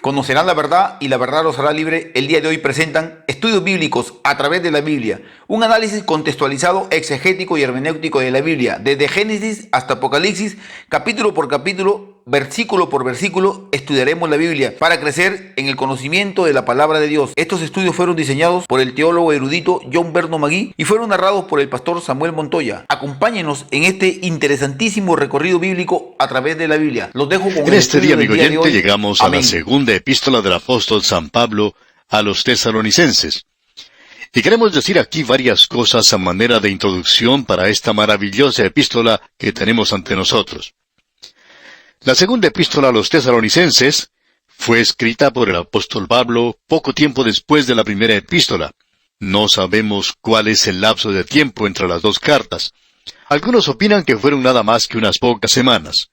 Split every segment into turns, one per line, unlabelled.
Conocerán la verdad y la verdad los hará libre. El día de hoy presentan estudios bíblicos a través de la Biblia, un análisis contextualizado, exegético y hermenéutico de la Biblia, desde Génesis hasta Apocalipsis, capítulo por capítulo, versículo por versículo, estudiaremos la Biblia para crecer en el conocimiento de la palabra de Dios. Estos estudios fueron diseñados por el teólogo erudito John Berno Magui y fueron narrados por el pastor Samuel Montoya. Acompáñenos en este interesantísimo recorrido bíblico a través de la Biblia. Los dejo con
En este día, amigo oyente, llegamos a
Amén.
la segunda epístola del apóstol San Pablo a los tesalonicenses. Y queremos decir aquí varias cosas a manera de introducción para esta maravillosa epístola que tenemos ante nosotros. La segunda epístola a los tesalonicenses fue escrita por el apóstol Pablo poco tiempo después de la primera epístola. No sabemos cuál es el lapso de tiempo entre las dos cartas. Algunos opinan que fueron nada más que unas pocas semanas.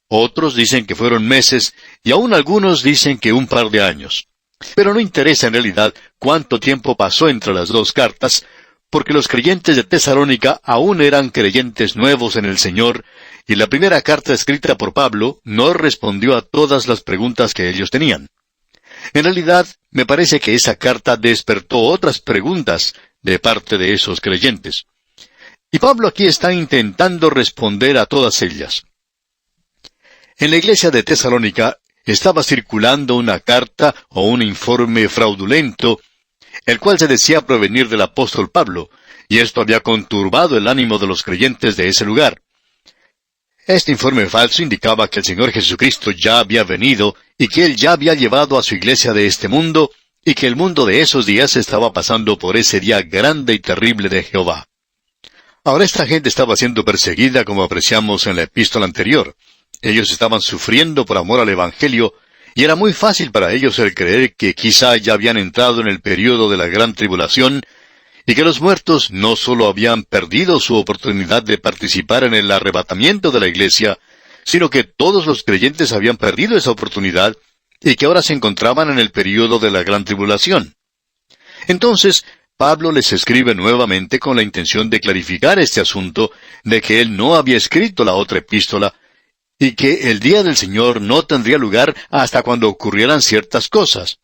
Otros dicen que fueron meses, y aún algunos dicen que un par de años. Pero no interesa en realidad cuánto tiempo pasó entre las dos cartas, porque los creyentes de Tesalónica aún eran creyentes nuevos en el Señor, y la primera carta escrita por Pablo no respondió a todas las preguntas que ellos tenían. En realidad, me parece que esa carta despertó otras preguntas de parte de esos creyentes. Y Pablo aquí está intentando responder a todas ellas. En la iglesia de Tesalónica estaba circulando una carta o un informe fraudulento, el cual se decía provenir del apóstol Pablo, y esto había conturbado el ánimo de los creyentes de ese lugar. Este informe falso indicaba que el Señor Jesucristo ya había venido y que Él ya había llevado a su iglesia de este mundo, y que el mundo de esos días estaba pasando por ese día grande y terrible de Jehová. Ahora esta gente estaba siendo perseguida como apreciamos en la epístola anterior. Ellos estaban sufriendo por amor al Evangelio, y era muy fácil para ellos el creer que quizá ya habían entrado en el período de la gran tribulación, y que los muertos no solo habían perdido su oportunidad de participar en el arrebatamiento de la iglesia, sino que todos los creyentes habían perdido esa oportunidad, y que ahora se encontraban en el período de la gran tribulación. Entonces, Pablo les escribe nuevamente con la intención de clarificar este asunto, de que él no había escrito la otra epístola, y que el día del Señor no tendría lugar hasta cuando ocurrieran ciertas cosas.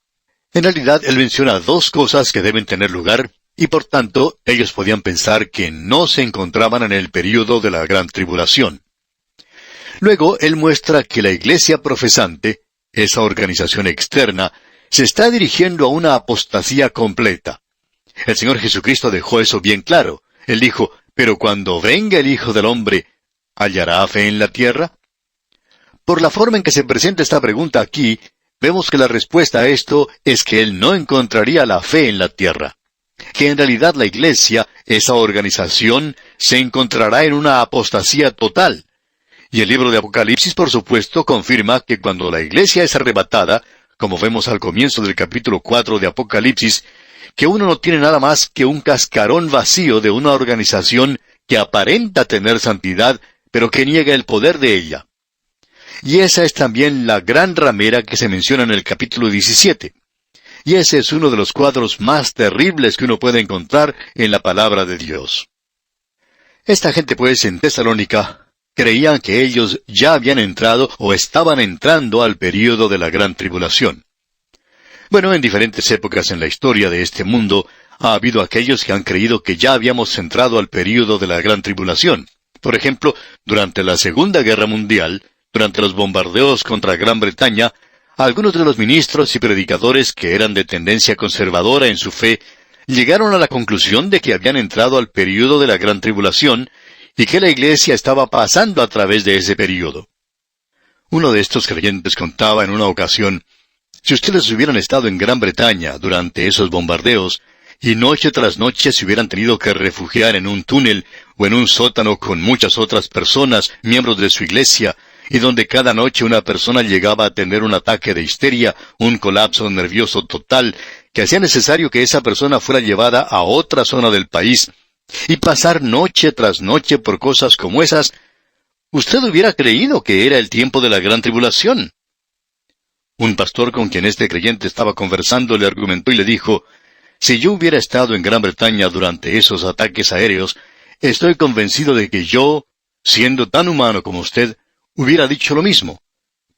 En realidad, él menciona dos cosas que deben tener lugar, y por tanto, ellos podían pensar que no se encontraban en el período de la gran tribulación. Luego, él muestra que la iglesia profesante, esa organización externa, se está dirigiendo a una apostasía completa. El Señor Jesucristo dejó eso bien claro. Él dijo, «Pero cuando venga el Hijo del Hombre, ¿hallará fe en la tierra?» Por la forma en que se presenta esta pregunta aquí, vemos que la respuesta a esto es que Él no encontraría la fe en la tierra. Que en realidad la iglesia, esa organización, se encontrará en una apostasía total. Y el libro de Apocalipsis, por supuesto, confirma que cuando la iglesia es arrebatada, como vemos al comienzo del capítulo 4 de Apocalipsis, que uno no tiene nada más que un cascarón vacío de una organización que aparenta tener santidad, pero que niega el poder de ella. Y esa es también la gran ramera que se menciona en el capítulo 17. Y ese es uno de los cuadros más terribles que uno puede encontrar en la palabra de Dios. Esta gente, pues, en Tesalónica, creían que ellos ya habían entrado o estaban entrando al período de la gran tribulación. Bueno, en diferentes épocas en la historia de este mundo, ha habido aquellos que han creído que ya habíamos entrado al período de la gran tribulación. Por ejemplo, durante la Segunda Guerra Mundial, durante los bombardeos contra Gran Bretaña, algunos de los ministros y predicadores que eran de tendencia conservadora en su fe, llegaron a la conclusión de que habían entrado al período de la gran tribulación y que la iglesia estaba pasando a través de ese período. Uno de estos creyentes contaba en una ocasión, si ustedes hubieran estado en Gran Bretaña durante esos bombardeos, y noche tras noche se hubieran tenido que refugiar en un túnel o en un sótano con muchas otras personas, miembros de su iglesia, y donde cada noche una persona llegaba a tener un ataque de histeria, un colapso nervioso total, que hacía necesario que esa persona fuera llevada a otra zona del país, y pasar noche tras noche por cosas como esas, usted hubiera creído que era el tiempo de la gran tribulación. Un pastor con quien este creyente estaba conversando le argumentó y le dijo, «Si yo hubiera estado en Gran Bretaña durante esos ataques aéreos, estoy convencido de que yo, siendo tan humano como usted, hubiera dicho lo mismo.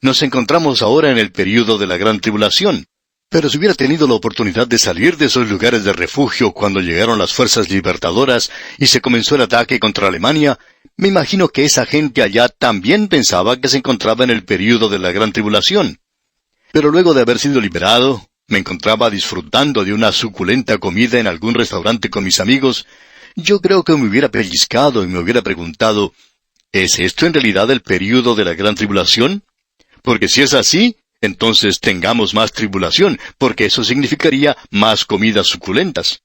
Nos encontramos ahora en el período de la Gran Tribulación. Pero si hubiera tenido la oportunidad de salir de esos lugares de refugio cuando llegaron las fuerzas libertadoras y se comenzó el ataque contra Alemania, me imagino que esa gente allá también pensaba que se encontraba en el período de la Gran Tribulación. Pero luego de haber sido liberado, me encontraba disfrutando de una suculenta comida en algún restaurante con mis amigos. Yo creo que me hubiera pellizcado y me hubiera preguntado, ¿es esto en realidad el período de la Gran Tribulación? Porque si es así, entonces tengamos más tribulación, porque eso significaría más comidas suculentas.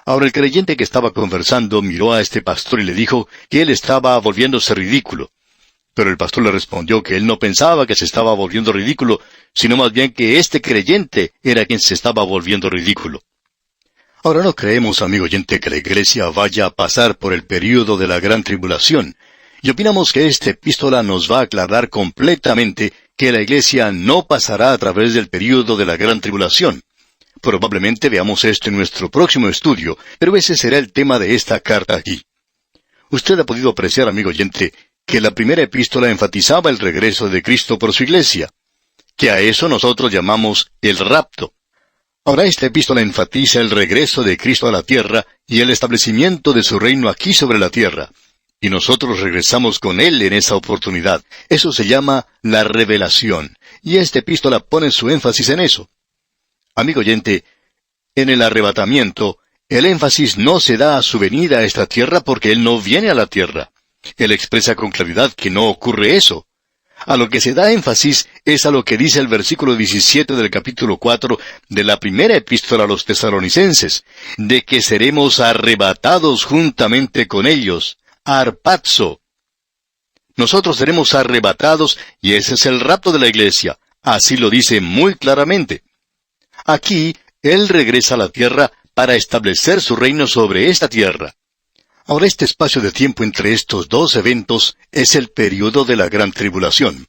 Ahora el creyente que estaba conversando miró a este pastor y le dijo que él estaba volviéndose ridículo. Pero el pastor le respondió que él no pensaba que se estaba volviendo ridículo, sino más bien que este creyente era quien se estaba volviendo ridículo. Ahora no creemos, amigo oyente, que la iglesia vaya a pasar por el período de la gran tribulación, y opinamos que esta epístola nos va a aclarar completamente que la iglesia no pasará a través del período de la gran tribulación. Probablemente veamos esto en nuestro próximo estudio, pero ese será el tema de esta carta aquí. Usted ha podido apreciar, amigo oyente, que la primera epístola enfatizaba el regreso de Cristo por su iglesia, que a eso nosotros llamamos el rapto. Ahora esta epístola enfatiza el regreso de Cristo a la tierra y el establecimiento de su reino aquí sobre la tierra, y nosotros regresamos con Él en esa oportunidad. Eso se llama la revelación, y esta epístola pone su énfasis en eso. Amigo oyente, en el arrebatamiento, el énfasis no se da a su venida a esta tierra porque Él no viene a la tierra. Él expresa con claridad que no ocurre eso. A lo que se da énfasis es a lo que dice el versículo 17 del capítulo 4 de la primera epístola a los tesalonicenses, de que seremos arrebatados juntamente con ellos, arpazo. Nosotros seremos arrebatados y ese es el rapto de la iglesia. Así lo dice muy claramente. Aquí, Él regresa a la tierra para establecer su reino sobre esta tierra. Ahora este espacio de tiempo entre estos dos eventos es el período de la gran tribulación.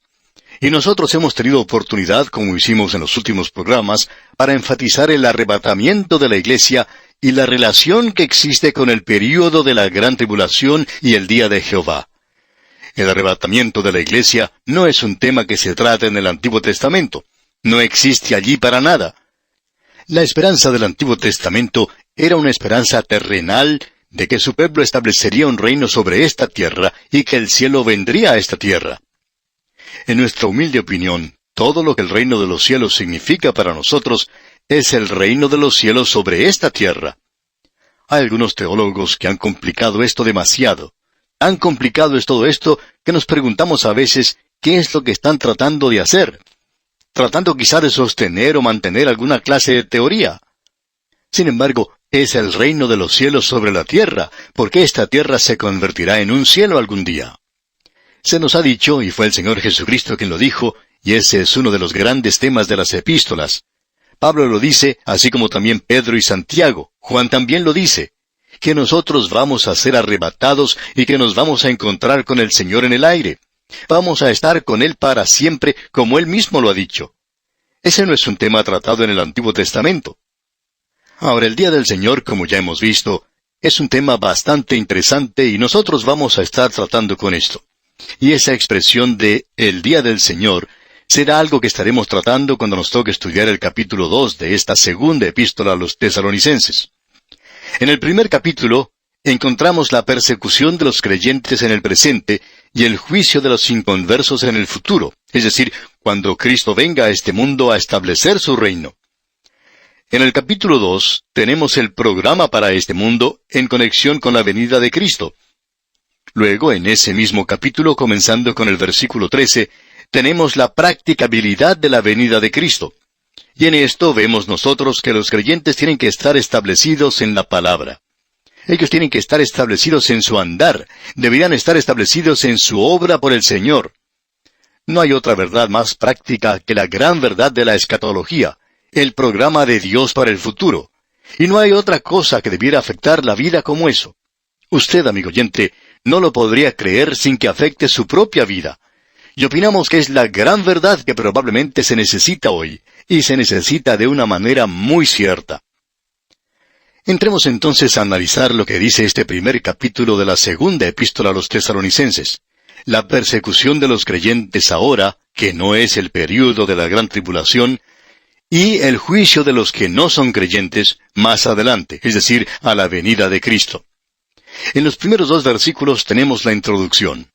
Y nosotros hemos tenido oportunidad, como hicimos en los últimos programas, para enfatizar el arrebatamiento de la iglesia y la relación que existe con el período de la gran tribulación y el día de Jehová. El arrebatamiento de la iglesia no es un tema que se trata en el Antiguo Testamento. No existe allí para nada. La esperanza del Antiguo Testamento era una esperanza terrenal de que su pueblo establecería un reino sobre esta tierra y que el cielo vendría a esta tierra. En nuestra humilde opinión, todo lo que el reino de los cielos significa para nosotros es el reino de los cielos sobre esta tierra. Hay algunos teólogos que han complicado esto demasiado. Tan complicado es todo esto que nos preguntamos a veces qué es lo que están tratando de hacer. Tratando quizá de sostener o mantener alguna clase de teoría. Sin embargo, es el reino de los cielos sobre la tierra, porque esta tierra se convertirá en un cielo algún día. Se nos ha dicho, y fue el Señor Jesucristo quien lo dijo, y ese es uno de los grandes temas de las epístolas. Pablo lo dice, así como también Pedro y Santiago. Juan también lo dice, que nosotros vamos a ser arrebatados y que nos vamos a encontrar con el Señor en el aire. Vamos a estar con Él para siempre, como Él mismo lo ha dicho. Ese no es un tema tratado en el Antiguo Testamento. Ahora, el Día del Señor, como ya hemos visto, es un tema bastante interesante y nosotros vamos a estar tratando con esto. Y esa expresión de el Día del Señor será algo que estaremos tratando cuando nos toque estudiar el capítulo 2 de esta segunda epístola a los tesalonicenses. En el primer capítulo encontramos la persecución de los creyentes en el presente y el juicio de los inconversos en el futuro, es decir, cuando Cristo venga a este mundo a establecer su reino. En el capítulo 2 tenemos el programa para este mundo en conexión con la venida de Cristo. Luego, en ese mismo capítulo, comenzando con el versículo 13, tenemos la practicabilidad de la venida de Cristo. Y en esto vemos nosotros que los creyentes tienen que estar establecidos en la palabra. Ellos tienen que estar establecidos en su andar, deberían estar establecidos en su obra por el Señor. No hay otra verdad más práctica que la gran verdad de la escatología, el programa de Dios para el futuro. Y no hay otra cosa que debiera afectar la vida como eso. Usted, amigo oyente, no lo podría creer sin que afecte su propia vida. Y opinamos que es la gran verdad que probablemente se necesita hoy, y se necesita de una manera muy cierta. Entremos entonces a analizar lo que dice este primer capítulo de la segunda epístola a los tesalonicenses. la persecución de los creyentes ahora, que no es el período de la gran tribulación, y el juicio de los que no son creyentes más adelante, es decir, a la venida de Cristo. En los primeros 2 versículos tenemos la introducción.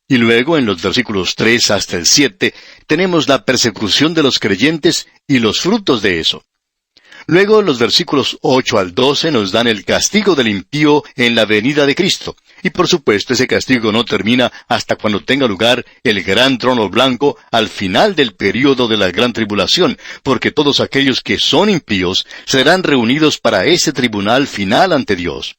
Y luego, en los versículos 3 hasta el 7, tenemos la persecución de los creyentes y los frutos de eso. Luego, los versículos 8 al 12 nos dan el castigo del impío en la venida de Cristo. Y por supuesto, ese castigo no termina hasta cuando tenga lugar el gran trono blanco al final del período de la gran tribulación, porque todos aquellos que son impíos serán reunidos para ese tribunal final ante Dios.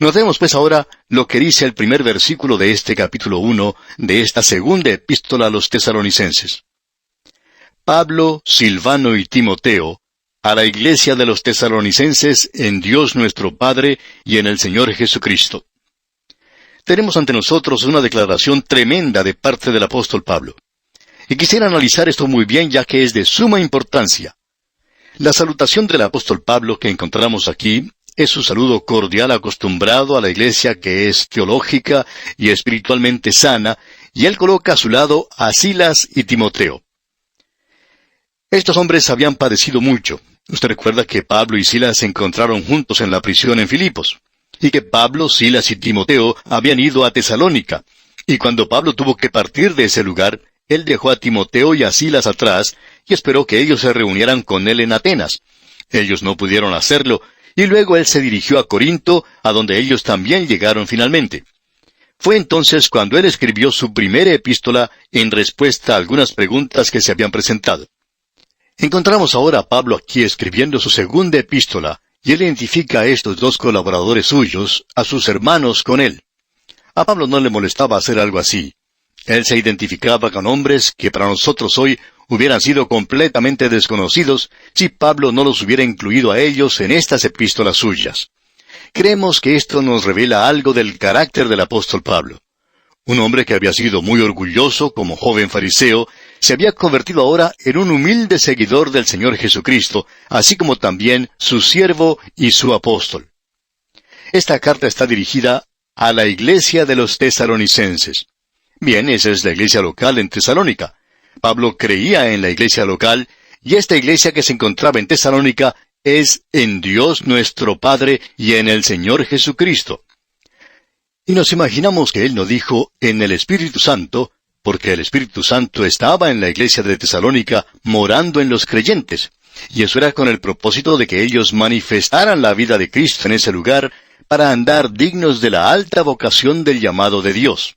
Notemos pues ahora lo que dice el primer versículo de este capítulo 1 de esta segunda epístola a los tesalonicenses. Pablo, Silvano y Timoteo, a la iglesia de los tesalonicenses en Dios nuestro Padre y en el Señor Jesucristo. Tenemos ante nosotros una declaración tremenda de parte del apóstol Pablo. Y quisiera analizar esto muy bien ya que es de suma importancia. La salutación del apóstol Pablo que encontramos aquí es su saludo cordial acostumbrado a la iglesia que es teológica y espiritualmente sana, y él coloca a su lado a Silas y Timoteo. Estos hombres habían padecido mucho. Usted recuerda que Pablo y Silas se encontraron juntos en la prisión en Filipos, y que Pablo, Silas y Timoteo habían ido a Tesalónica, y cuando Pablo tuvo que partir de ese lugar, él dejó a Timoteo y a Silas atrás, y esperó que ellos se reunieran con él en Atenas. Ellos no pudieron hacerlo, y luego él se dirigió a Corinto, a donde ellos también llegaron finalmente. Fue entonces cuando él escribió su primera epístola en respuesta a algunas preguntas que se habían presentado. Encontramos ahora a Pablo aquí escribiendo su segunda epístola, y él identifica a estos 2 colaboradores suyos, a sus hermanos con él. A Pablo no le molestaba hacer algo así. Él se identificaba con hombres que para nosotros hoy hubieran sido completamente desconocidos si Pablo no los hubiera incluido a ellos en estas epístolas suyas. Creemos que esto nos revela algo del carácter del apóstol Pablo. Un hombre que había sido muy orgulloso como joven fariseo, se había convertido ahora en un humilde seguidor del Señor Jesucristo, así como también su siervo y su apóstol. Esta carta está dirigida a la iglesia de los tesalonicenses. Bien, esa es la iglesia local en Tesalónica. Pablo creía en la iglesia local, y esta iglesia que se encontraba en Tesalónica es en Dios nuestro Padre y en el Señor Jesucristo. Y nos imaginamos que él no dijo en el Espíritu Santo, porque el Espíritu Santo estaba en la iglesia de Tesalónica morando en los creyentes, y eso era con el propósito de que ellos manifestaran la vida de Cristo en ese lugar para andar dignos de la alta vocación del llamado de Dios.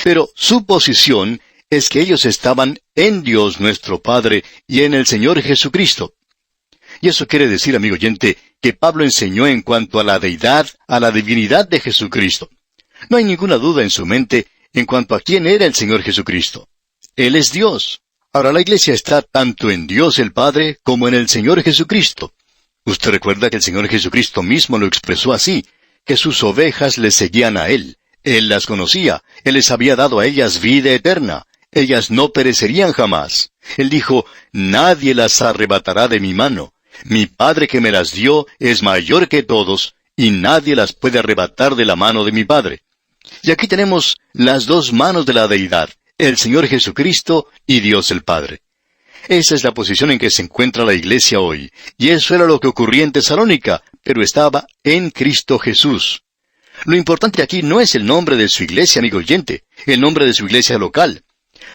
Pero su posición es que ellos estaban en Dios nuestro Padre y en el Señor Jesucristo. Y eso quiere decir, amigo oyente, que Pablo enseñó en cuanto a la deidad, a la divinidad de Jesucristo. No hay ninguna duda en su mente en cuanto a quién era el Señor Jesucristo. Él es Dios. Ahora la iglesia está tanto en Dios el Padre como en el Señor Jesucristo. Usted recuerda que el Señor Jesucristo mismo lo expresó así, que sus ovejas le seguían a Él. Él las conocía. Él les había dado a ellas vida eterna. Ellas no perecerían jamás. Él dijo, nadie las arrebatará de mi mano. Mi Padre que me las dio es mayor que todos, y nadie las puede arrebatar de la mano de mi Padre. Y aquí tenemos las 2 manos de la deidad, el Señor Jesucristo y Dios el Padre. Esa es la posición en que se encuentra la iglesia hoy, y eso era lo que ocurría en Tesalónica, pero estaba en Cristo Jesús. Lo importante aquí no es el nombre de su iglesia, amigo oyente, el nombre de su iglesia local.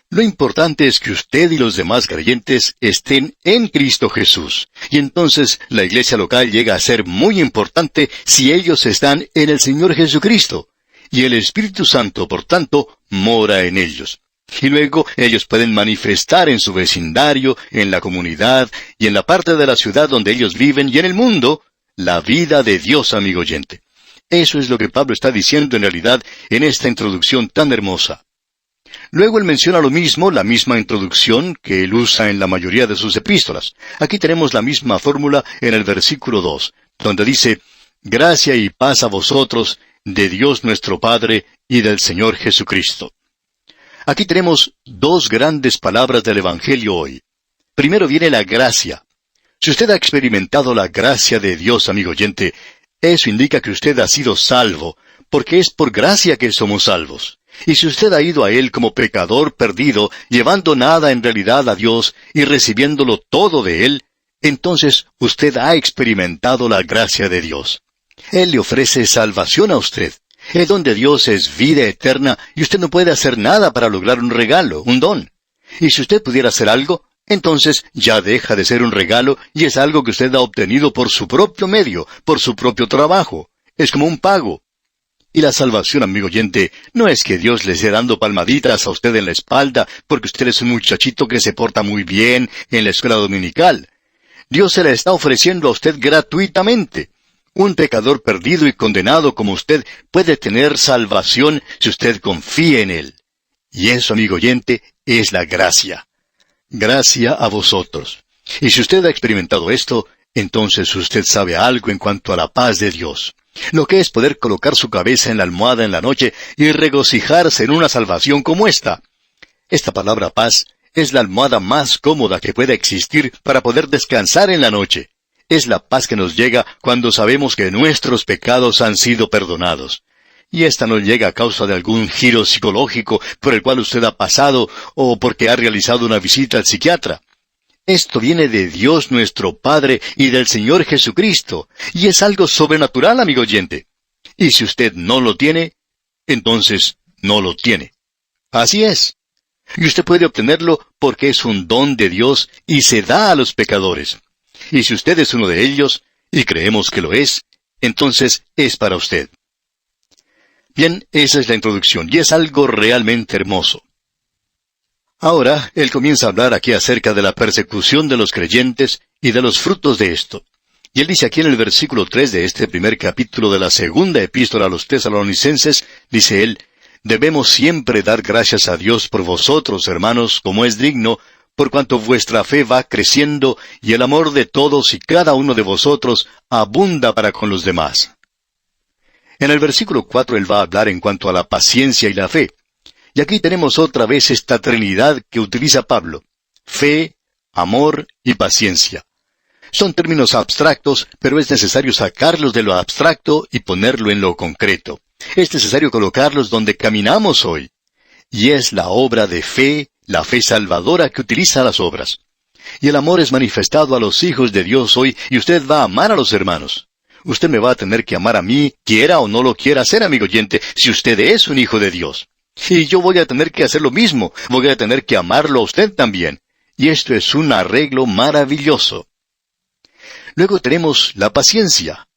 Lo importante es que usted y los demás creyentes estén en Cristo Jesús. Y entonces la iglesia local llega a ser muy importante si ellos están en el Señor Jesucristo. Y el Espíritu Santo, por tanto, mora en ellos. Y luego ellos pueden manifestar en su vecindario, en la comunidad y en la parte de la ciudad donde ellos viven y en el mundo, la vida de Dios, amigo oyente. Eso es lo que Pablo está diciendo en realidad en esta introducción tan hermosa. Luego él menciona lo mismo, la misma introducción que él usa en la mayoría de sus epístolas. Aquí tenemos la misma fórmula en el versículo 2, donde dice, gracia y paz a vosotros, de Dios nuestro Padre y del Señor Jesucristo. Aquí tenemos 2 grandes palabras del Evangelio hoy. Primero viene la gracia. Si usted ha experimentado la gracia de Dios, amigo oyente, eso indica que usted ha sido salvo, porque es por gracia que somos salvos. Y si usted ha ido a Él como pecador perdido, llevando nada en realidad a Dios y recibiéndolo todo de Él, entonces usted ha experimentado la gracia de Dios. Él le ofrece salvación a usted. El don de Dios es vida eterna y usted no puede hacer nada para lograr un regalo, un don. Y si usted pudiera hacer algo, entonces ya deja de ser un regalo y es algo que usted ha obtenido por su propio medio, por su propio trabajo. Es como un pago. Y la salvación, amigo oyente, no es que Dios le esté dando palmaditas a usted en la espalda porque usted es un muchachito que se porta muy bien en la escuela dominical. Dios se la está ofreciendo a usted gratuitamente. Un pecador perdido y condenado como usted puede tener salvación si usted confía en Él. Y eso, amigo oyente, es la gracia. Gracia a vosotros. Y si usted ha experimentado esto, entonces usted sabe algo en cuanto a la paz de Dios. Lo que es poder colocar su cabeza en la almohada en la noche y regocijarse en una salvación como esta. Esta palabra paz es la almohada más cómoda que pueda existir para poder descansar en la noche. Es la paz que nos llega cuando sabemos que nuestros pecados han sido perdonados. Y esta no llega a causa de algún giro psicológico por el cual usted ha pasado o porque ha realizado una visita al psiquiatra. Esto viene de Dios nuestro Padre y del Señor Jesucristo, y es algo sobrenatural, amigo oyente. Y si usted no lo tiene, entonces no lo tiene. Así es. Y usted puede obtenerlo porque es un don de Dios y se da a los pecadores. Y si usted es uno de ellos, y creemos que lo es, entonces es para usted. Bien, esa es la introducción, y es algo realmente hermoso. Ahora, él comienza a hablar aquí acerca de la persecución de los creyentes y de los frutos de esto. Y él dice aquí en el versículo 3 de este primer capítulo de la segunda epístola a los tesalonicenses, dice él, «Debemos siempre dar gracias a Dios por vosotros, hermanos, como es digno, por cuanto vuestra fe va creciendo y el amor de todos y cada uno de vosotros abunda para con los demás». En el versículo 4 él va a hablar en cuanto a la paciencia y la fe. Y aquí tenemos otra vez esta trinidad que utiliza Pablo. Fe, amor y paciencia. Son términos abstractos, pero es necesario sacarlos de lo abstracto y ponerlo en lo concreto. Es necesario colocarlos donde caminamos hoy. Y es la obra de fe, la fe salvadora que utiliza las obras. Y el amor es manifestado a los hijos de Dios hoy, y usted va a amar a los hermanos. Usted me va a tener que amar a mí, quiera o no lo quiera hacer, amigo oyente, si usted es un hijo de Dios. Y yo voy a tener que hacer lo mismo, voy a tener que amarlo a usted también. Y esto es un arreglo maravilloso. Luego tenemos la paciencia.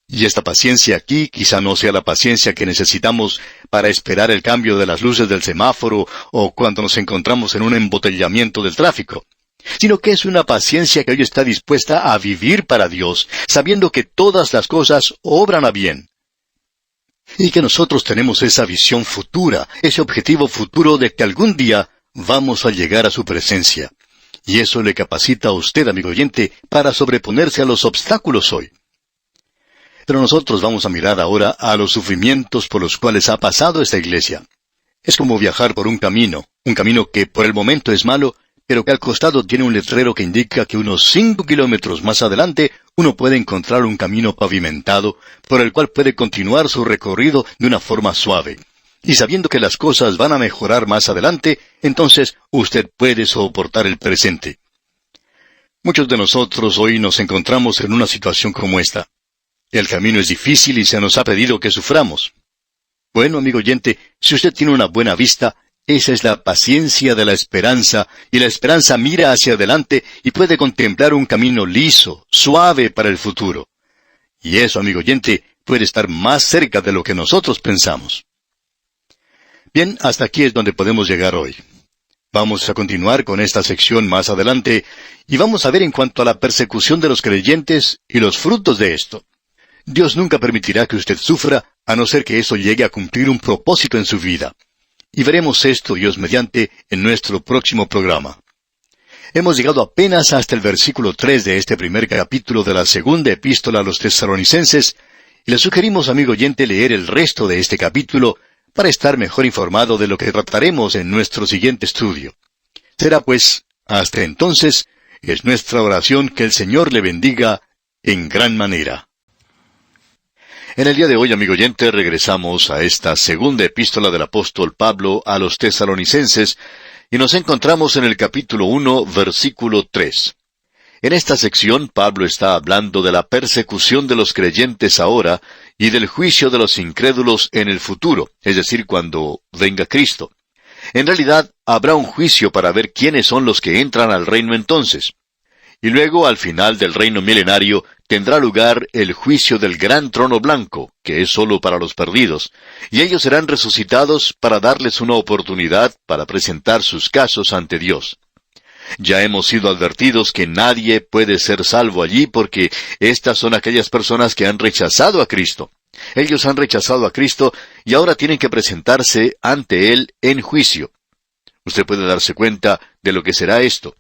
Y esta paciencia aquí quizá no sea la paciencia que necesitamos para esperar el cambio de las luces del semáforo o cuando nos encontramos en un embotellamiento del tráfico, sino que es una paciencia que hoy está dispuesta a vivir para Dios, sabiendo que todas las cosas obran a bien. Y que nosotros tenemos esa visión futura, ese objetivo futuro de que algún día vamos a llegar a su presencia. Y eso le capacita a usted, amigo oyente, para sobreponerse a los obstáculos hoy. Pero nosotros vamos a mirar ahora a los sufrimientos por los cuales ha pasado esta iglesia. Es como viajar por un camino que por el momento es malo, pero que al costado tiene un letrero que indica que unos 5 kilómetros más adelante uno puede encontrar un camino pavimentado por el cual puede continuar su recorrido de una forma suave. Y sabiendo que las cosas van a mejorar más adelante, entonces usted puede soportar el presente. Muchos de nosotros hoy nos encontramos en una situación como esta. El camino es difícil y se nos ha pedido que suframos. Bueno, amigo oyente, si usted tiene una buena vista, esa es la paciencia de la esperanza, y la esperanza mira hacia adelante y puede contemplar un camino liso, suave para el futuro. Y eso, amigo oyente, puede estar más cerca de lo que nosotros pensamos. Bien, hasta aquí es donde podemos llegar hoy. Vamos a continuar con esta sección más adelante, y vamos a ver en cuanto a la persecución de los creyentes y los frutos de esto. Dios nunca permitirá que usted sufra, a no ser que eso llegue a cumplir un propósito en su vida. Y veremos esto, Dios mediante, en nuestro próximo programa. Hemos llegado apenas hasta el versículo 3 de este primer capítulo de la segunda epístola a los tesalonicenses, y le sugerimos, amigo oyente, leer el resto de este capítulo para estar mejor informado de lo que trataremos en nuestro siguiente estudio. Será pues, hasta entonces, es nuestra oración que el Señor le bendiga en gran manera. En el día de hoy, amigo oyente, regresamos a esta segunda epístola del apóstol Pablo a los tesalonicenses y nos encontramos en el capítulo 1, versículo 3. En esta sección, Pablo está hablando de la persecución de los creyentes ahora y del juicio de los incrédulos en el futuro, es decir, cuando venga Cristo. En realidad, habrá un juicio para ver quiénes son los que entran al reino entonces. Y luego, al final del reino milenario, tendrá lugar el juicio del gran trono blanco, que es solo para los perdidos, y ellos serán resucitados para darles una oportunidad para presentar sus casos ante Dios. Ya hemos sido advertidos que nadie puede ser salvo allí porque estas son aquellas personas que han rechazado a Cristo. Ellos han rechazado a Cristo y ahora tienen que presentarse ante Él en juicio. Usted puede darse cuenta de lo que será esto.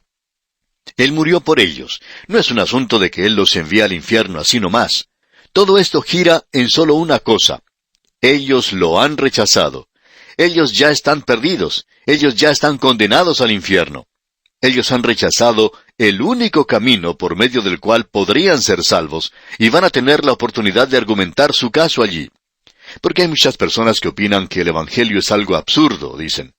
Él murió por ellos. No es un asunto de que Él los envía al infierno así nomás. Todo esto gira en solo una cosa. Ellos lo han rechazado. Ellos ya están perdidos. Ellos ya están condenados al infierno. Ellos han rechazado el único camino por medio del cual podrían ser salvos y van a tener la oportunidad de argumentar su caso allí. Porque hay muchas personas que opinan que el Evangelio es algo absurdo, dicen.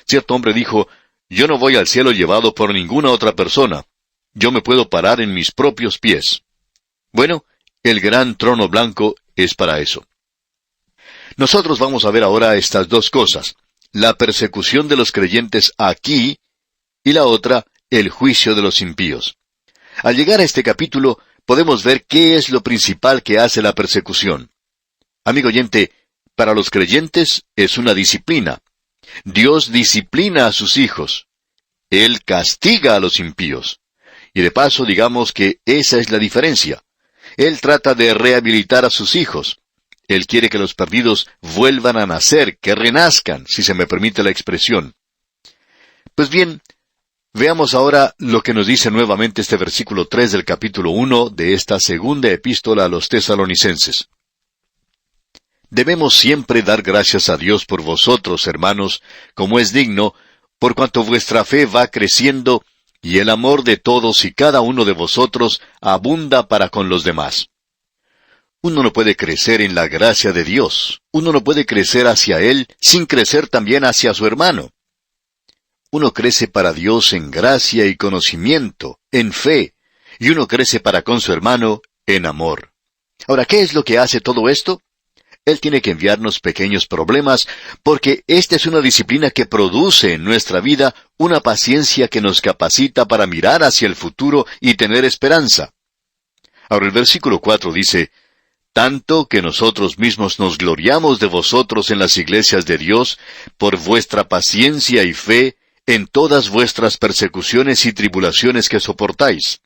Cierto hombre dijo, yo no voy al cielo llevado por ninguna otra persona. Yo me puedo parar en mis propios pies. Bueno, el gran trono blanco es para eso. Nosotros vamos a ver ahora estas dos cosas. La persecución de los creyentes aquí y la otra, el juicio de los impíos. Al llegar a este capítulo, podemos ver qué es lo principal que hace la persecución. Amigo oyente, para los creyentes es una disciplina. Dios disciplina a sus hijos. Él castiga a los impíos. Y de paso, digamos que esa es la diferencia. Él trata de rehabilitar a sus hijos. Él quiere que los perdidos vuelvan a nacer, que renazcan, si se me permite la expresión. Pues bien, veamos ahora lo que nos dice nuevamente este versículo 3 del capítulo 1 de esta segunda epístola a los tesalonicenses. Debemos siempre dar gracias a Dios por vosotros, hermanos, como es digno, por cuanto vuestra fe va creciendo, y el amor de todos y cada uno de vosotros abunda para con los demás. Uno no puede crecer en la gracia de Dios. Uno no puede crecer hacia Él sin crecer también hacia su hermano. Uno crece para Dios en gracia y conocimiento, en fe, y uno crece para con su hermano en amor. Ahora, ¿qué es lo que hace todo esto? Él tiene que enviarnos pequeños problemas, porque esta es una disciplina que produce en nuestra vida una paciencia que nos capacita para mirar hacia el futuro y tener esperanza. Ahora el versículo 4 dice, tanto que nosotros mismos nos gloriamos de vosotros en las iglesias de Dios, por vuestra paciencia y fe, en todas vuestras persecuciones y tribulaciones que soportáis.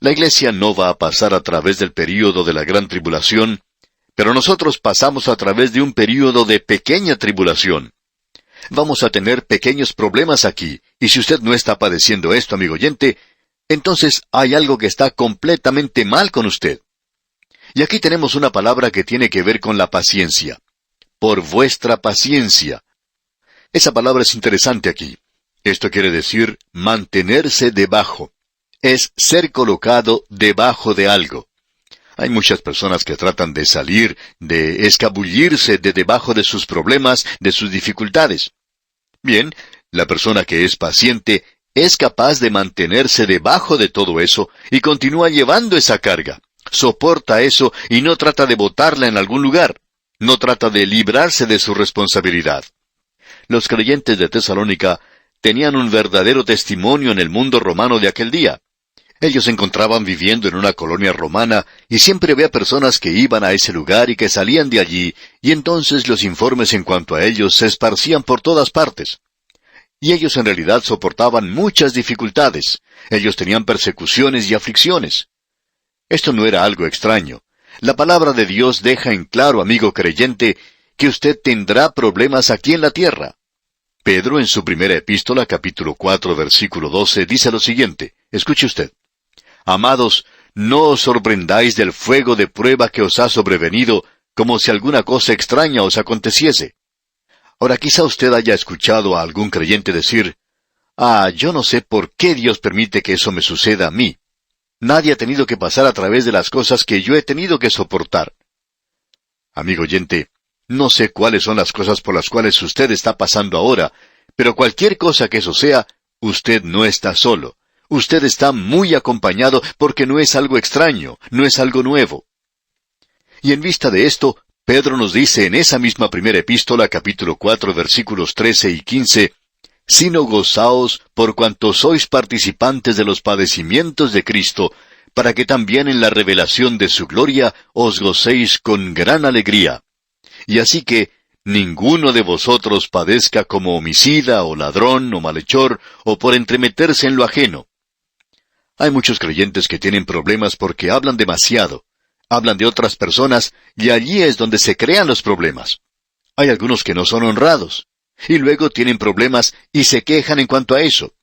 La iglesia no va a pasar a través del período de la gran tribulación, pero nosotros pasamos a través de un período de pequeña tribulación. Vamos a tener pequeños problemas aquí, y si usted no está padeciendo esto, amigo oyente, entonces hay algo que está completamente mal con usted. Y aquí tenemos una palabra que tiene que ver con la paciencia. Por vuestra paciencia. Esa palabra es interesante aquí. Esto quiere decir mantenerse debajo. Es ser colocado debajo de algo. Hay muchas personas que tratan de salir, de escabullirse de debajo de sus problemas, de sus dificultades. Bien, la persona que es paciente es capaz de mantenerse debajo de todo eso y continúa llevando esa carga. Soporta eso y no trata de botarla en algún lugar. No trata de librarse de su responsabilidad. Los creyentes de Tesalónica tenían un verdadero testimonio en el mundo romano de aquel día. Ellos se encontraban viviendo en una colonia romana y siempre había personas que iban a ese lugar y que salían de allí, y entonces los informes en cuanto a ellos se esparcían por todas partes. Y ellos en realidad soportaban muchas dificultades. Ellos tenían persecuciones y aflicciones. Esto no era algo extraño. La palabra de Dios deja en claro, amigo creyente, que usted tendrá problemas aquí en la tierra. Pedro, en su primera epístola, capítulo 4, versículo 12, dice lo siguiente. Escuche usted. Amados, no os sorprendáis del fuego de prueba que os ha sobrevenido, como si alguna cosa extraña os aconteciese. Ahora quizá usted haya escuchado a algún creyente decir, yo no sé por qué Dios permite que eso me suceda a mí. Nadie ha tenido que pasar a través de las cosas que yo he tenido que soportar. Amigo oyente, no sé cuáles son las cosas por las cuales usted está pasando ahora, pero cualquier cosa que eso sea, usted no está solo. Usted está muy acompañado porque no es algo extraño, no es algo nuevo. Y en vista de esto, Pedro nos dice en esa misma primera epístola, capítulo 4, versículos 13 y 15, «Sino gozaos por cuanto sois participantes de los padecimientos de Cristo, para que también en la revelación de su gloria os gocéis con gran alegría. Y así que ninguno de vosotros padezca como homicida, o ladrón, o malhechor, o por entremeterse en lo ajeno». Hay muchos creyentes que tienen problemas porque hablan demasiado. Hablan de otras personas, y allí es donde se crean los problemas. Hay algunos que no son honrados, y luego tienen problemas y se quejan en cuanto a eso.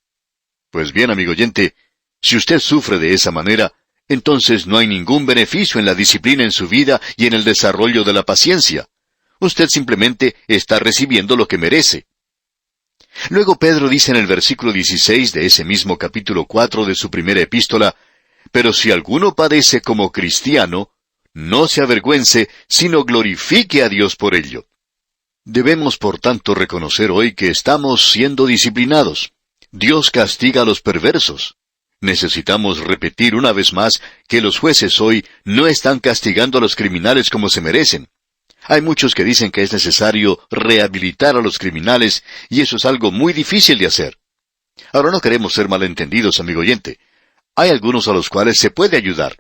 Pues bien, amigo oyente, si usted sufre de esa manera, entonces no hay ningún beneficio en la disciplina en su vida y en el desarrollo de la paciencia. Usted simplemente está recibiendo lo que merece. Luego Pedro dice en el versículo 16 de ese mismo capítulo 4 de su primera epístola, «Pero si alguno padece como cristiano, no se avergüence, sino glorifique a Dios por ello». Debemos, por tanto, reconocer hoy que estamos siendo disciplinados. Dios castiga a los perversos. Necesitamos repetir una vez más que los jueces hoy no están castigando a los criminales como se merecen. Hay muchos que dicen que es necesario rehabilitar a los criminales, y eso es algo muy difícil de hacer. Ahora, no queremos ser malentendidos, amigo oyente. Hay algunos a los cuales se puede ayudar.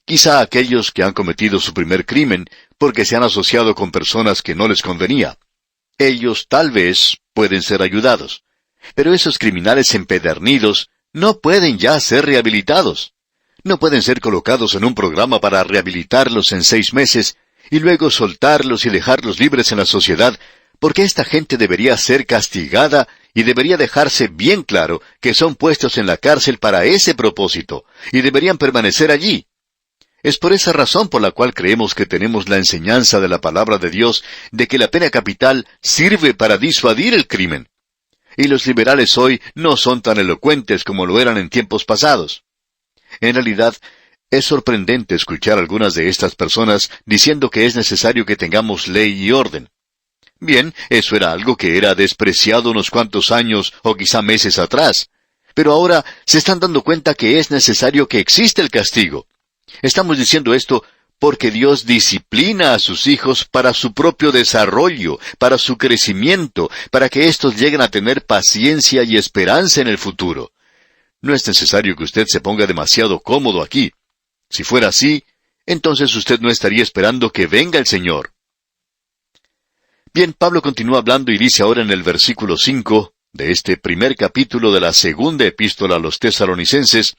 Quizá aquellos que han cometido su primer crimen porque se han asociado con personas que no les convenía. Ellos tal vez pueden ser ayudados. Pero esos criminales empedernidos no pueden ya ser rehabilitados. No pueden ser colocados en un programa para rehabilitarlos en 6 meses y luego soltarlos y dejarlos libres en la sociedad, porque esta gente debería ser castigada y debería dejarse bien claro que son puestos en la cárcel para ese propósito, y deberían permanecer allí. Es por esa razón por la cual creemos que tenemos la enseñanza de la palabra de Dios de que la pena capital sirve para disuadir el crimen. Y los liberales hoy no son tan elocuentes como lo eran en tiempos pasados. En realidad, es sorprendente escuchar a algunas de estas personas diciendo que es necesario que tengamos ley y orden. Bien, eso era algo que era despreciado unos cuantos años o quizá meses atrás. Pero ahora se están dando cuenta que es necesario que exista el castigo. Estamos diciendo esto porque Dios disciplina a sus hijos para su propio desarrollo, para su crecimiento, para que éstos lleguen a tener paciencia y esperanza en el futuro. No es necesario que usted se ponga demasiado cómodo aquí. Si fuera así, entonces usted no estaría esperando que venga el Señor. Bien, Pablo continúa hablando y dice ahora en el versículo 5 de este primer capítulo de la segunda epístola a los Tesalonicenses,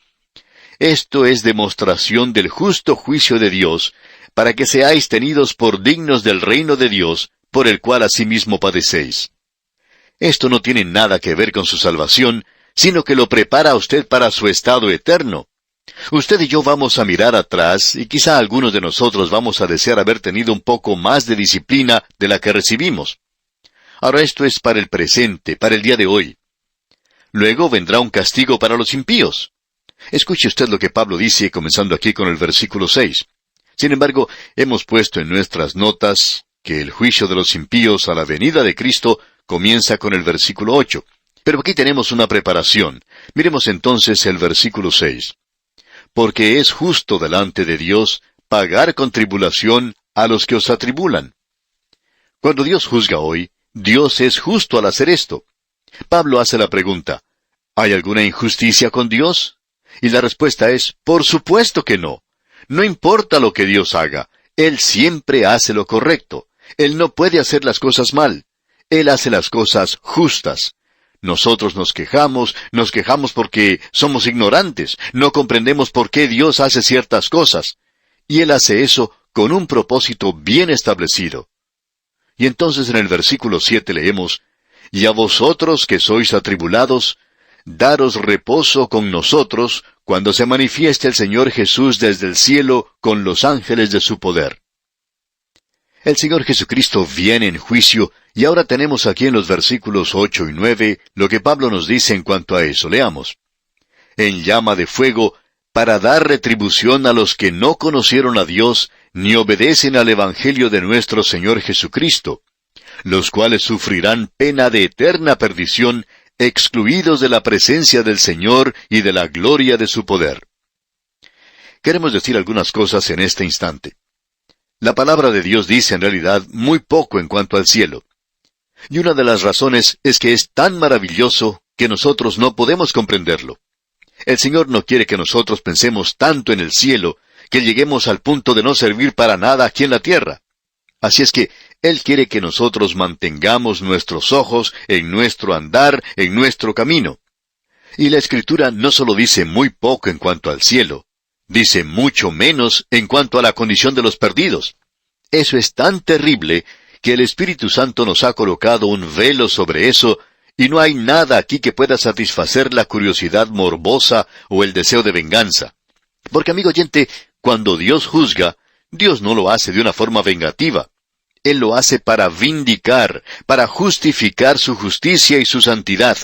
«Esto es demostración del justo juicio de Dios, para que seáis tenidos por dignos del reino de Dios, por el cual asimismo padecéis». Esto no tiene nada que ver con su salvación, sino que lo prepara a usted para su estado eterno. Usted y yo vamos a mirar atrás, y quizá algunos de nosotros vamos a desear haber tenido un poco más de disciplina de la que recibimos. Ahora esto es para el presente, para el día de hoy. Luego vendrá un castigo para los impíos. Escuche usted lo que Pablo dice, comenzando aquí con el versículo 6. Sin embargo, hemos puesto en nuestras notas que el juicio de los impíos a la venida de Cristo comienza con el versículo 8. Pero aquí tenemos una preparación. Miremos entonces el versículo 6. «Porque es justo delante de Dios pagar con tribulación a los que os atribulan». Cuando Dios juzga hoy, Dios es justo al hacer esto. Pablo hace la pregunta, ¿hay alguna injusticia con Dios? Y la respuesta es, por supuesto que no. No importa lo que Dios haga, Él siempre hace lo correcto. Él no puede hacer las cosas mal. Él hace las cosas justas. Nosotros nos quejamos porque somos ignorantes, no comprendemos por qué Dios hace ciertas cosas. Y Él hace eso con un propósito bien establecido. Y entonces en el versículo 7 leemos, «Y a vosotros que sois atribulados, daros reposo con nosotros, cuando se manifieste el Señor Jesús desde el cielo con los ángeles de su poder». El Señor Jesucristo viene en juicio, y ahora tenemos aquí en los versículos 8 y 9 lo que Pablo nos dice en cuanto a eso. Leamos. «En llama de fuego, para dar retribución a los que no conocieron a Dios ni obedecen al Evangelio de nuestro Señor Jesucristo, los cuales sufrirán pena de eterna perdición, excluidos de la presencia del Señor y de la gloria de su poder. Queremos decir algunas cosas en este instante. La palabra de Dios dice en realidad muy poco en cuanto al cielo. Y una de las razones es que es tan maravilloso que nosotros no podemos comprenderlo. El Señor no quiere que nosotros pensemos tanto en el cielo, que lleguemos al punto de no servir para nada aquí en la tierra. Así es que Él quiere que nosotros mantengamos nuestros ojos en nuestro andar, en nuestro camino. Y la Escritura no solo dice muy poco en cuanto al cielo, dice mucho menos en cuanto a la condición de los perdidos. Eso es tan terrible que el Espíritu Santo nos ha colocado un velo sobre eso, y no hay nada aquí que pueda satisfacer la curiosidad morbosa o el deseo de venganza. Porque, amigo oyente, cuando Dios juzga, Dios no lo hace de una forma vengativa. Él lo hace para vindicar, para justificar su justicia y su santidad.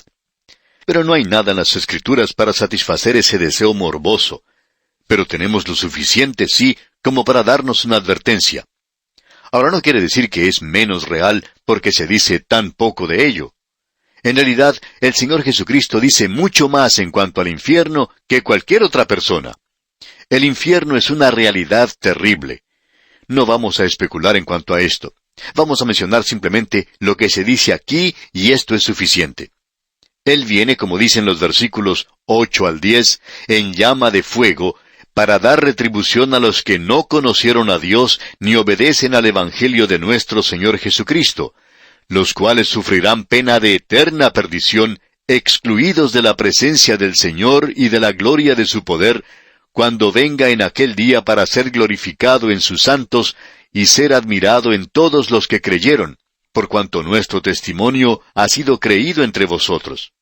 Pero no hay nada en las Escrituras para satisfacer ese deseo morboso. Pero tenemos lo suficiente, sí, como para darnos una advertencia. Ahora no quiere decir que es menos real porque se dice tan poco de ello. En realidad, el Señor Jesucristo dice mucho más en cuanto al infierno que cualquier otra persona. El infierno es una realidad terrible. No vamos a especular en cuanto a esto. Vamos a mencionar simplemente lo que se dice aquí y esto es suficiente. Él viene, como dicen los versículos 8 al 10, en llama de fuego, para dar retribución a los que no conocieron a Dios ni obedecen al Evangelio de nuestro Señor Jesucristo, los cuales sufrirán pena de eterna perdición, excluidos de la presencia del Señor y de la gloria de su poder, cuando venga en aquel día para ser glorificado en sus santos y ser admirado en todos los que creyeron, por cuanto nuestro testimonio ha sido creído entre vosotros.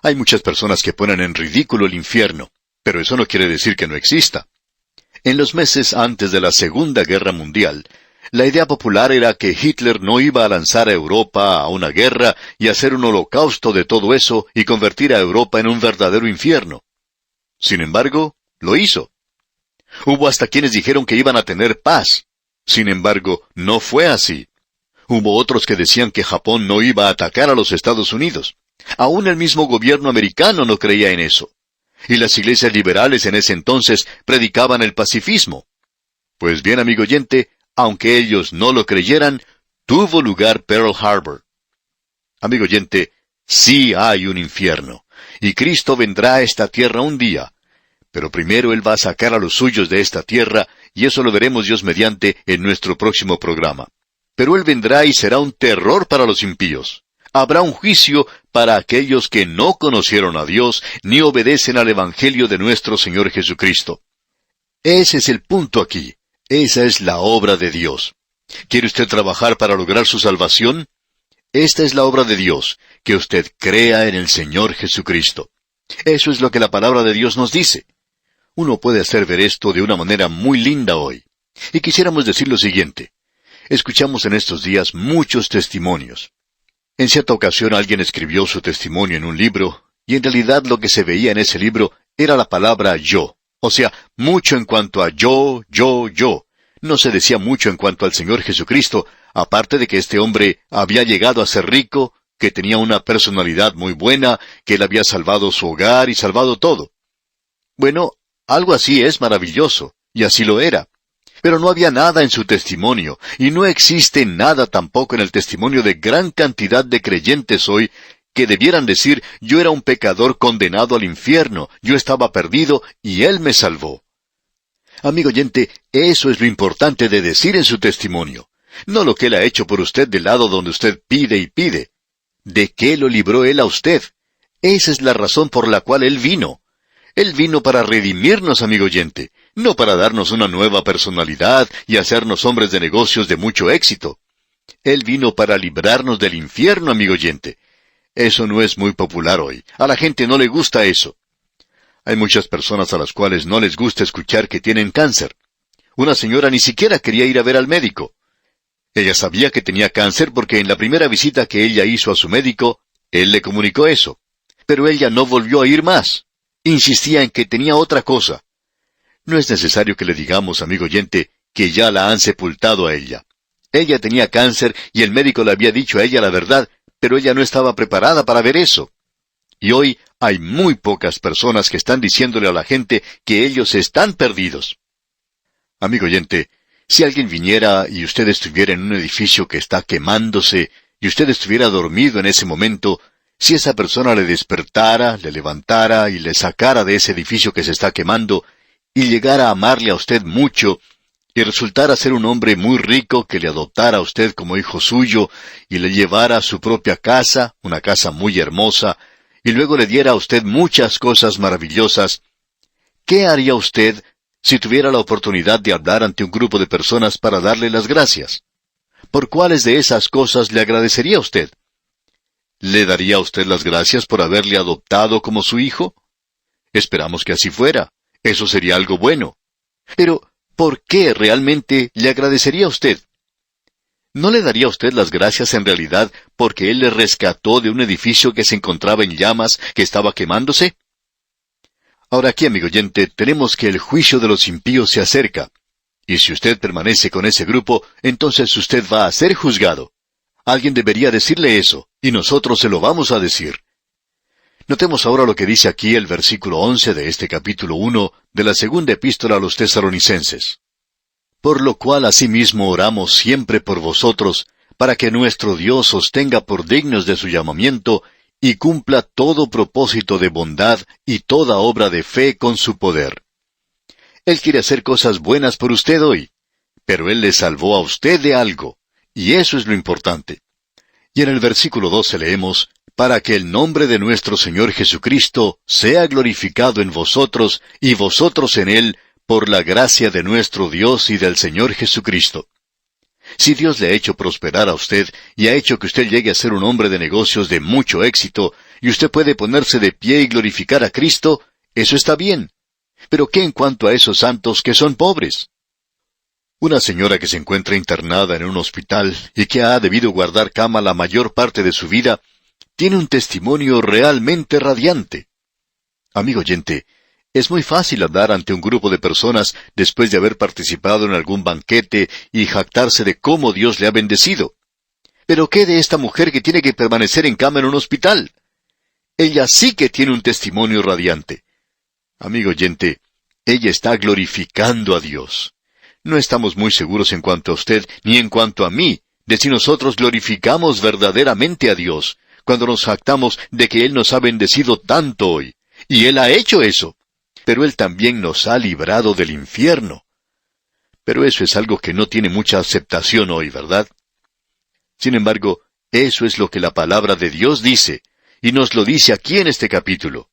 Hay muchas personas que ponen en ridículo el infierno, pero eso no quiere decir que no exista. En los meses antes de la Segunda Guerra Mundial, la idea popular era que Hitler no iba a lanzar a Europa a una guerra y hacer un holocausto de todo eso y convertir a Europa en un verdadero infierno. Sin embargo, lo hizo. Hubo hasta quienes dijeron que iban a tener paz. Sin embargo, no fue así. Hubo otros que decían que Japón no iba a atacar a los Estados Unidos. Aún el mismo gobierno americano no creía en eso. Y las iglesias liberales en ese entonces predicaban el pacifismo. Pues bien, amigo oyente, aunque ellos no lo creyeran, tuvo lugar Pearl Harbor. Amigo oyente, sí hay un infierno, y Cristo vendrá a esta tierra un día. Pero primero Él va a sacar a los suyos de esta tierra, y eso lo veremos Dios mediante en nuestro próximo programa. Pero Él vendrá y será un terror para los impíos. Habrá un juicio para aquellos que no conocieron a Dios ni obedecen al Evangelio de nuestro Señor Jesucristo. Ese es el punto aquí. Esa es la obra de Dios. ¿Quiere usted trabajar para lograr su salvación? Esta es la obra de Dios, que usted crea en el Señor Jesucristo. Eso es lo que la palabra de Dios nos dice. Uno puede hacer ver esto de una manera muy linda hoy. Y quisiéramos decir lo siguiente. Escuchamos en estos días muchos testimonios. En cierta ocasión alguien escribió su testimonio en un libro, y en realidad lo que se veía en ese libro era la palabra yo. O sea, mucho en cuanto a yo. No se decía mucho en cuanto al Señor Jesucristo, aparte de que este hombre había llegado a ser rico, que tenía una personalidad muy buena, que él había salvado su hogar y salvado todo. Bueno, algo así es maravilloso, y así lo era. Pero no había nada en su testimonio, y no existe nada tampoco en el testimonio de gran cantidad de creyentes hoy, que debieran decir, yo era un pecador condenado al infierno, yo estaba perdido, y Él me salvó. Amigo oyente, eso es lo importante de decir en su testimonio. No lo que Él ha hecho por usted del lado donde usted pide y pide. ¿De qué lo libró Él a usted? Esa es la razón por la cual Él vino. Él vino para redimirnos, amigo oyente, no para darnos una nueva personalidad y hacernos hombres de negocios de mucho éxito. Él vino para librarnos del infierno, amigo oyente. Eso no es muy popular hoy. A la gente no le gusta eso. Hay muchas personas a las cuales no les gusta escuchar que tienen cáncer. Una señora ni siquiera quería ir a ver al médico. Ella sabía que tenía cáncer porque en la primera visita que ella hizo a su médico, él le comunicó eso. Pero ella no volvió a ir más. insistía en que tenía otra cosa. No es necesario que le digamos, amigo oyente, que ya la han sepultado a ella. Ella tenía cáncer y el médico le había dicho a ella la verdad, pero ella no estaba preparada para ver eso. Y hoy hay muy pocas personas que están diciéndole a la gente que ellos están perdidos. Amigo oyente, si alguien viniera y usted estuviera en un edificio que está quemándose, y usted estuviera dormido en ese momento, si esa persona le despertara, le levantara y le sacara de ese edificio que se está quemando, y llegara a amarle a usted mucho, y resultara ser un hombre muy rico que le adoptara a usted como hijo suyo, y le llevara a su propia casa, una casa muy hermosa, y luego le diera a usted muchas cosas maravillosas, ¿qué haría usted si tuviera la oportunidad de hablar ante un grupo de personas para darle las gracias? ¿Por cuáles de esas cosas le agradecería usted? ¿Le daría a usted las gracias por haberle adoptado como su hijo? Esperamos que así fuera. Eso sería algo bueno. Pero, ¿por qué realmente le agradecería a usted? ¿No le daría a usted las gracias en realidad porque Él le rescató de un edificio que se encontraba en llamas, que estaba quemándose? Ahora aquí, amigo oyente, tenemos que el juicio de los impíos se acerca. Y si usted permanece con ese grupo, entonces usted va a ser juzgado. Alguien debería decirle eso, y nosotros se lo vamos a decir. Notemos ahora lo que dice aquí el versículo 11 de este capítulo 1 de la segunda epístola a los Tesalonicenses. Por lo cual asimismo oramos siempre por vosotros, para que nuestro Dios os tenga por dignos de su llamamiento, y cumpla todo propósito de bondad y toda obra de fe con su poder. Él quiere hacer cosas buenas por usted hoy, pero Él le salvó a usted de algo, y eso es lo importante. Y en el versículo 12 leemos, para que el nombre de nuestro Señor Jesucristo sea glorificado en vosotros, y vosotros en Él, por la gracia de nuestro Dios y del Señor Jesucristo. Si Dios le ha hecho prosperar a usted, y ha hecho que usted llegue a ser un hombre de negocios de mucho éxito, y usted puede ponerse de pie y glorificar a Cristo, eso está bien. Pero ¿qué en cuanto a esos santos que son pobres? Una señora que se encuentra internada en un hospital y que ha debido guardar cama la mayor parte de su vida, tiene un testimonio realmente radiante. Amigo oyente, es muy fácil hablar ante un grupo de personas después de haber participado en algún banquete y jactarse de cómo Dios le ha bendecido. Pero ¿qué de esta mujer que tiene que permanecer en cama en un hospital? Ella sí que tiene un testimonio radiante. Amigo oyente, ella está glorificando a Dios. No estamos muy seguros en cuanto a usted, ni en cuanto a mí, de si nosotros glorificamos verdaderamente a Dios, cuando nos jactamos de que Él nos ha bendecido tanto hoy. Y Él ha hecho eso. Pero Él también nos ha librado del infierno. Pero eso es algo que no tiene mucha aceptación hoy, ¿verdad? Sin embargo, eso es lo que la palabra de Dios dice, y nos lo dice aquí en este capítulo.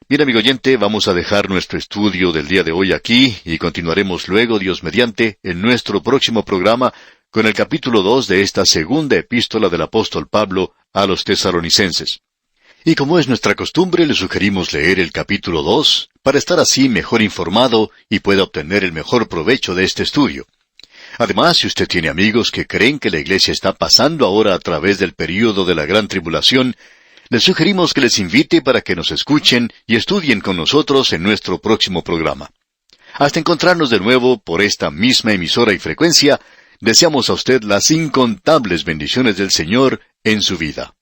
Bien, amigo oyente, vamos a dejar nuestro estudio del día de hoy aquí, y continuaremos luego, Dios mediante, en nuestro próximo programa, con el capítulo 2 de esta segunda epístola del apóstol Pablo a los Tesalonicenses. Y como es nuestra costumbre, le sugerimos leer el capítulo 2, para estar así mejor informado y pueda obtener el mejor provecho de este estudio. Además, si usted tiene amigos que creen que la iglesia está pasando ahora a través del período de la gran tribulación, les sugerimos que les invite para que nos escuchen y estudien con nosotros en nuestro próximo programa. Hasta encontrarnos de nuevo por esta misma emisora y frecuencia, deseamos a usted las incontables bendiciones del Señor en su vida.